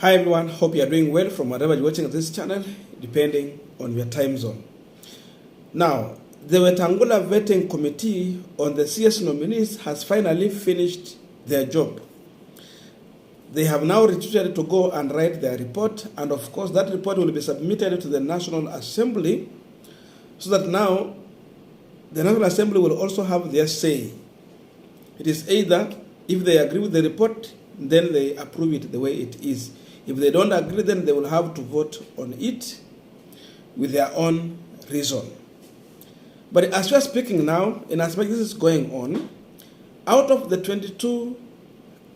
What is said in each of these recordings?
Hi everyone, hope you are doing well from wherever you're watching this channel, depending on your time zone. Now, the Wetangula Vetting Committee on the CS nominees has finally finished their job. They have now retreated to go and write their report, and of course that report will be submitted to the National Assembly, so that now the National Assembly will also have their say. It is either, if they agree with the report, then they approve it the way it is. If they don't agree, then they will have to vote on it with their own reason. But as we are speaking now, in as much as this is going on, out of the 22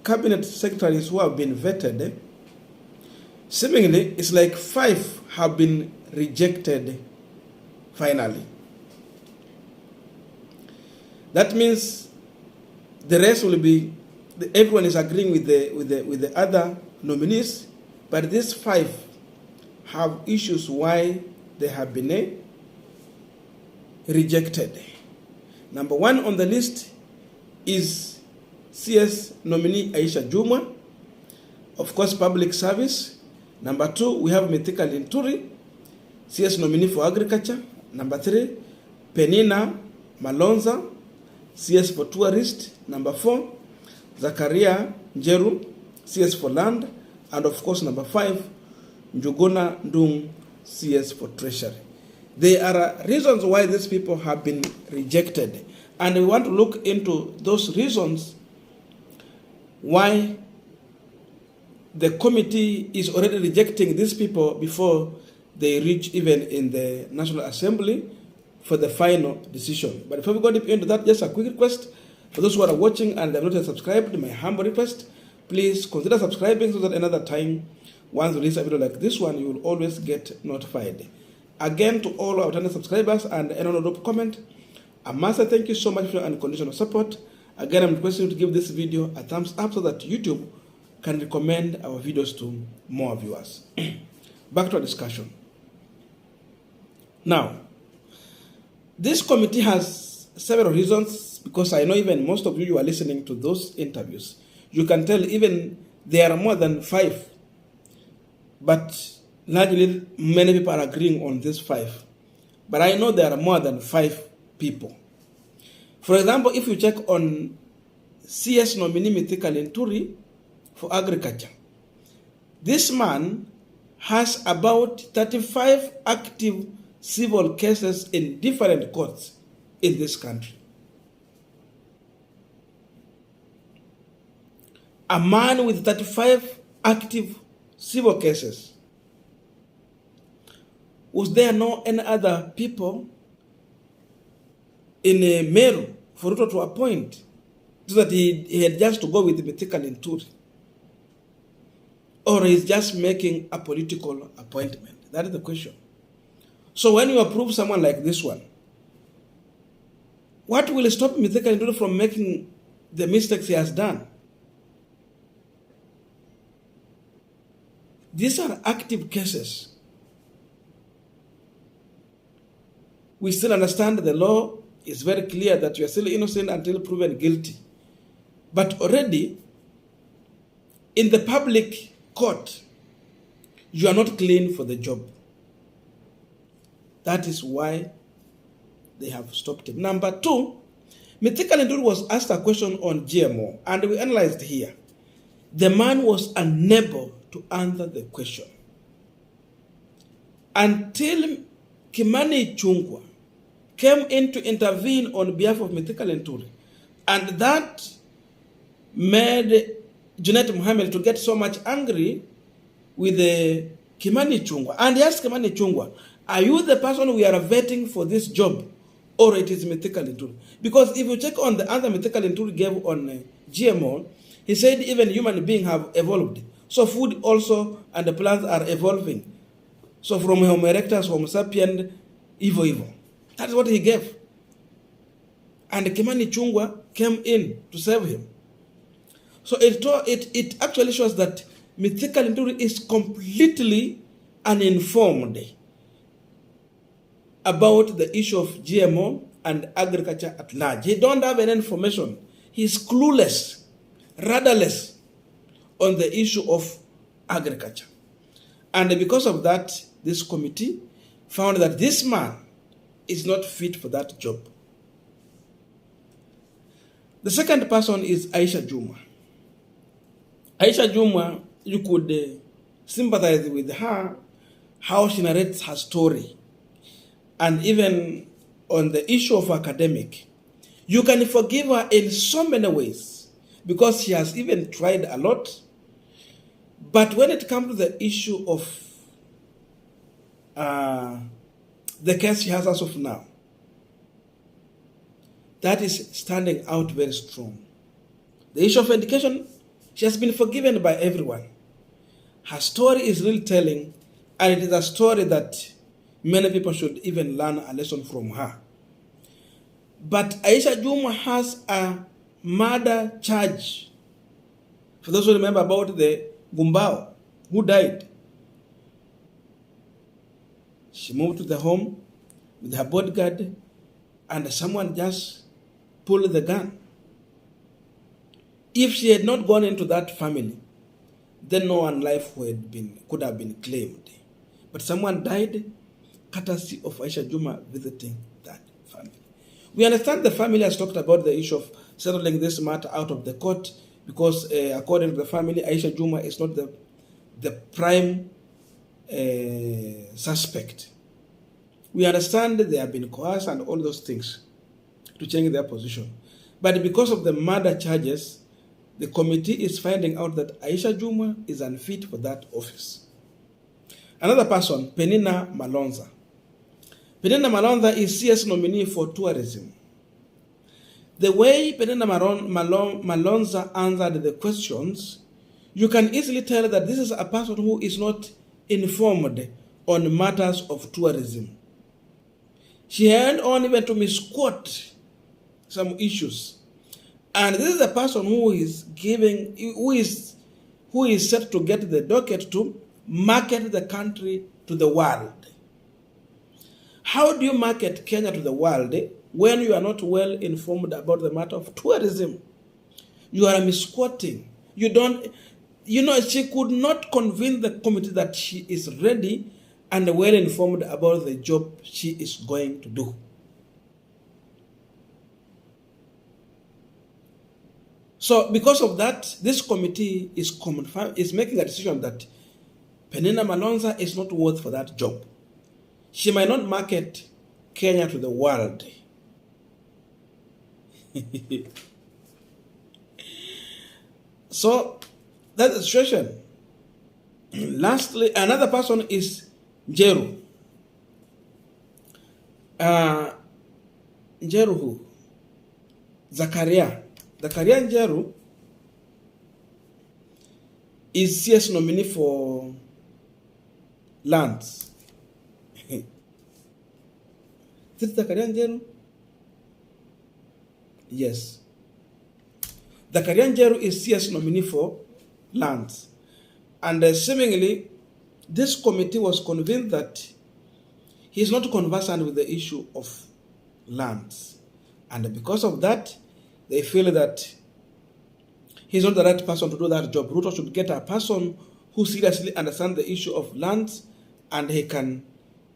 cabinet secretaries who have been vetted, seemingly it's like 5 have been rejected finally. That means the rest will be, everyone is agreeing with the other nominees, but these 5 have issues why they have been rejected. Number 1 on the list is CS nominee Aisha Jumwa, of course public service. Number 2, we have Mithika Linturi, CS nominee for agriculture. Number 3, Penina Malonza, CS for tourist. Number 4, Zakaria Njeru, CS for land. And of course, number 5, Njuguna Ndung, CS for Treasury. There are reasons why these people have been rejected. And we want to look into those reasons why the committee is already rejecting these people before they reach even in the National Assembly for the final decision. But before we go deep into that, just a quick request for those who are watching and have not yet subscribed, my humble request, please consider subscribing so that another time, once we release a video like this one, you will always get notified. Again, to all our channel subscribers and anyone who comment, I must say thank you so much for your unconditional support. Again, I'm requesting you to give this video a thumbs up so that YouTube can recommend our videos to more viewers. Back to our discussion. Now, this committee has several reasons, because I know even most of you are listening to those interviews. You can tell even there are more than 5, but largely many people are agreeing on these 5. But I know there are more than 5 people. For example, if you check on CS nominee Mithika Linturi for agriculture, this man has about 35 active civil cases in different courts in this country. A man with 35 active civil cases. Was there no any other people in a Meru for Ruto to appoint, so that he had just to go with Mithika Linturi? Or he's just making a political appointment? That is the question. So when you approve someone like this one, what will stop Mithika Linturi from making the mistakes he has done? These are active cases. We still understand the law is very clear that you are still innocent until proven guilty. But already, in the public court, you are not clean for the job. That is why they have stopped him. Number 2, Mithika Linturi was asked a question on GMO, and we analyzed here. The man was unable to answer the question until Kimani Ichung'wah came in to intervene on behalf of Mithika Linturi, and that made Junet Mohammed to get so much angry with Kimani Ichung'wah. And he asked Kimani Ichung'wah, are you the person we are vetting for this job, or it is Mithika Linturi? Because if you check on the answer Mithika Linturi gave on GMO, he said even human beings have evolved. So food also and the plants are evolving. So from Homo erectus, Homo sapien, Evo. That's what he gave. And Kimani Ichung'wah came in to save him. So it actually shows that Mithika Linturi is completely uninformed about the issue of GMO and agriculture at large. He don't have any information. He's clueless, rudderless on the issue of agriculture. And because of that, this committee found that this man is not fit for that job. The second person is Aisha Jumwa. Aisha Jumwa, you could sympathize with her, how she narrates her story. And even on the issue of academic, you can forgive her in so many ways because she has even tried a lot. But when it comes to the issue of the case she has as of now, that is standing out very strong. The issue of education, she has been forgiven by everyone. Her story is really telling, and it is a story that many people should even learn a lesson from her. But Aisha Jumwa has a murder charge. For those who remember about the Gumbao who died, she moved to the home with her bodyguard and someone just pulled the gun. If she had not gone into that family, then no one life could have been claimed. But someone died courtesy of Aisha Jumwa visiting that family. We understand the family has talked about the issue of settling this matter out of the court because according to the family, Aisha Jumwa is not the prime suspect. We understand that they have been coerced and all those things to change their position. But because of the murder charges, the committee is finding out that Aisha Jumwa is unfit for that office. Another person, Penina Malonza. Penina Malonza is CS nominee for tourism. The way Penina Malonza answered the questions, you can easily tell that this is a person who is not informed on matters of tourism. She had on even to misquote some issues. And this is the person who is set to get the docket to market the country to the world. How do you market Kenya to the world when you are not well informed about the matter of tourism? You are misquoting. She could not convince the committee that she is ready and well informed about the job she is going to do. So because of that, this committee is making a decision that Penina Malonza is not worth for that job. She might not market Kenya to the world. So that's the situation. Lastly, another person is Njeru. Njeru who? Zakaria Njeru is CS nominee for lands. Is it Zakaria Njeru? Yes. Zakaria Njeru is CS nominee for lands. And seemingly, this committee was convinced that he is not conversant with the issue of lands. And because of that, they feel that he's not the right person to do that job. Ruto should get a person who seriously understands the issue of lands and he can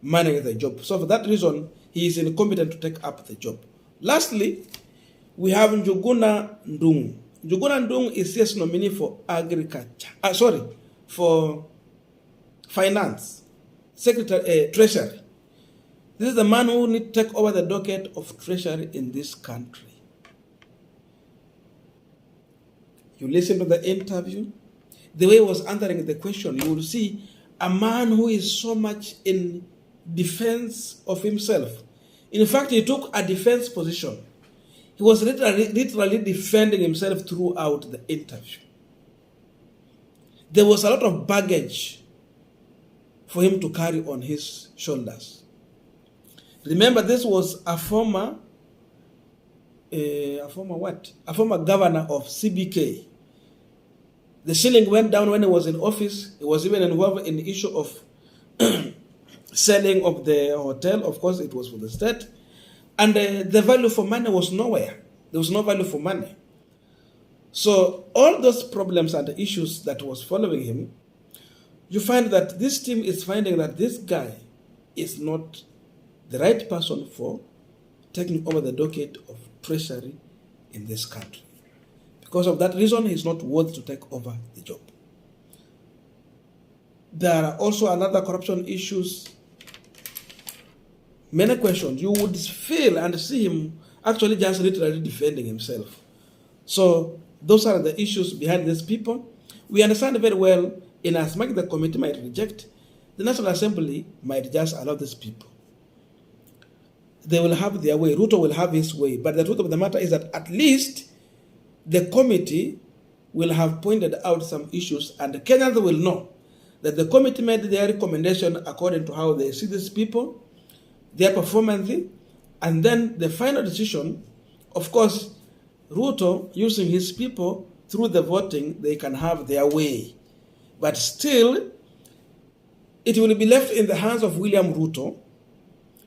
manage the job. So for that reason, he is incompetent to take up the job. Lastly, we have Njuguna Ndung. Njuguna Ndung is CS nominee for for finance, treasury. This is the man who need to take over the docket of treasury in this country. You listen to the interview, the way he was answering the question, you will see a man who is so much in defense of himself. In fact, he took a defense position. He was literally defending himself throughout the interview. There was a lot of baggage for him to carry on his shoulders. Remember, this was a former governor of CBK. The shilling went down when he was in office. He was even involved in the issue of selling of the hotel. Of course, it was for the state. And the value for money was nowhere. There was no value for money. So all those problems and the issues that was following him you find that this team is finding that this guy is not the right person for taking over the docket of Treasury in this country. Because of that reason, he's not worth to take over the job. There are also another corruption issues. Many questions. You would feel and see him actually just literally defending himself. So those are the issues behind these people. We understand very well, in as much the committee might reject, the National Assembly might just allow these people. They will have their way. Ruto will have his way. But the truth of the matter is that at least the committee will have pointed out some issues, and the Kenyans will know that the committee made their recommendation according to how they see these people, their performance, and then the final decision. Of course, Ruto, using his people through the voting, they can have their way. But still, it will be left in the hands of William Ruto,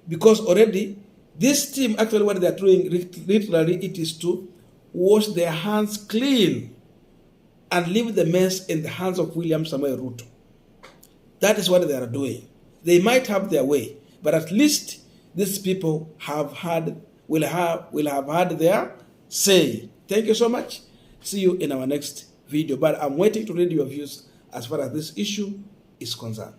because already this team, actually what they are doing, literally, it is to wash their hands clean and leave the mess in the hands of William Samoei Ruto. That is what they are doing. They might have their way, but at least these people will have had their say. Thank you so much. See you in our next video. But I'm waiting to read your views as far as this issue is concerned.